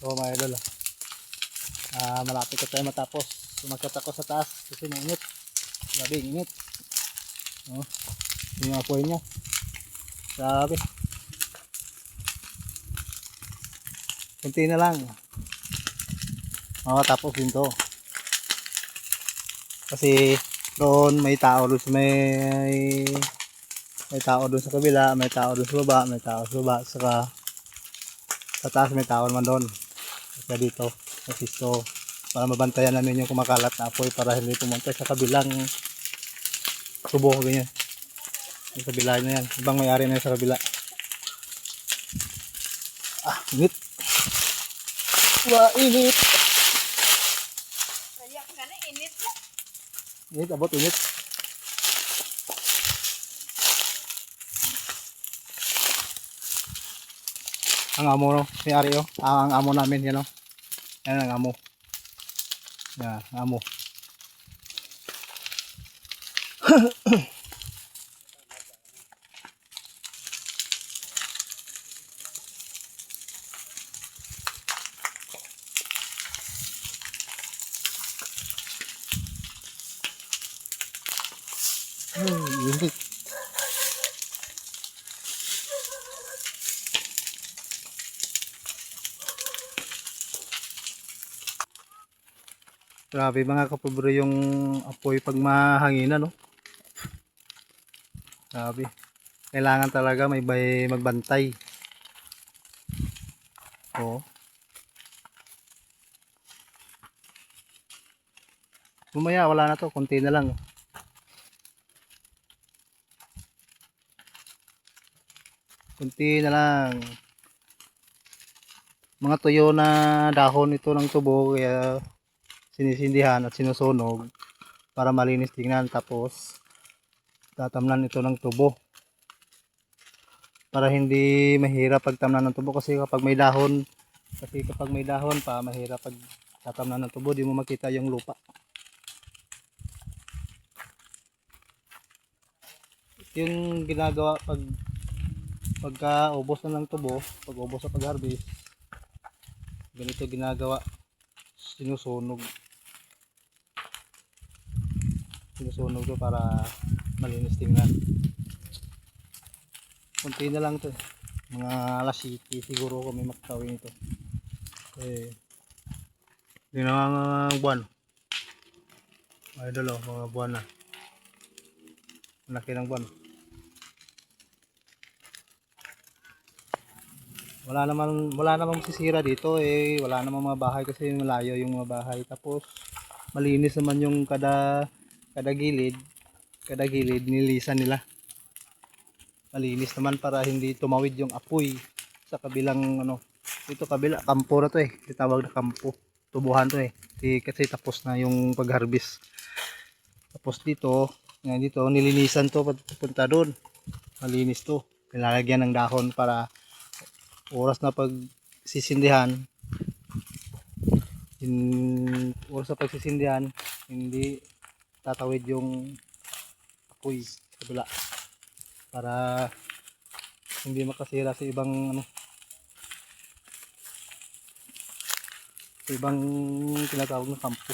So mga idol, malapit na tayo matapos. Sumakyat ako sa taas kasi mainit. Grabe, init. Oh, yung apoy niya. Grabe. Kunti na lang. Makatapos din to. Kasi doon may tao doon sa may tao doon sa kabila, may tao doon sa baba, may tao sa baba, saka sa taas may tao naman doon. Kaya dito, nasisto para mabantayan namin yung kumakalat na apoy para hindi pumunta sa kabilang tubo, ganyan. Yung kabila na yan, ibang may-ari na yan sa kabila. Init. Init. Init, abot init. Ang amo, no? May-ari, oh. Ang amo namin, yan, oh. Yan ang amo. Yan, ang amo. Init. Grabe mga kapobro yung apoy pag mahanginan, no? Grabe. Kailangan talaga may magbantay. Oo. Bumaya, wala na to. Kunti na lang. Kunti na lang. Mga tuyo na dahon ito ng tubo, kaya sinisindihan at sinusunog para malinis tingnan. Tapos tatamnan ito ng tubo para hindi mahirap pagtamnan ng tubo, kasi kapag may dahon pa, mahirap pag tatamnan ng tubo, di mo makita yung lupa. Yung ginagawa pagka ubos na ng tubo, pag ubos sa pag-harvest, ganito ginagawa, sinusunog to para malinis tingnan. Kunti na lang to, mga alas 7 siguro kami makatawin ito. Hindi na mga buwan, idol, mga buwan na, malaki ng buwan. Wala namang sisira dito, wala namang mga bahay kasi malayo yung mga bahay. Tapos malinis naman yung kada gilid nilisan nila. Malinis naman para hindi tumawid yung apoy sa kabilang dito kabila, kampo na to, itawag na kampo, tubuhan to, kasi tapos na yung pag-harvest. Tapos dito nilinisan to papunta doon, malinis to, nilalagyan ng dahon para oras na pagsisindihan hindi tatawid yung apoy sa kabila, para hindi makasira sa ibang tinatawag ng kampo.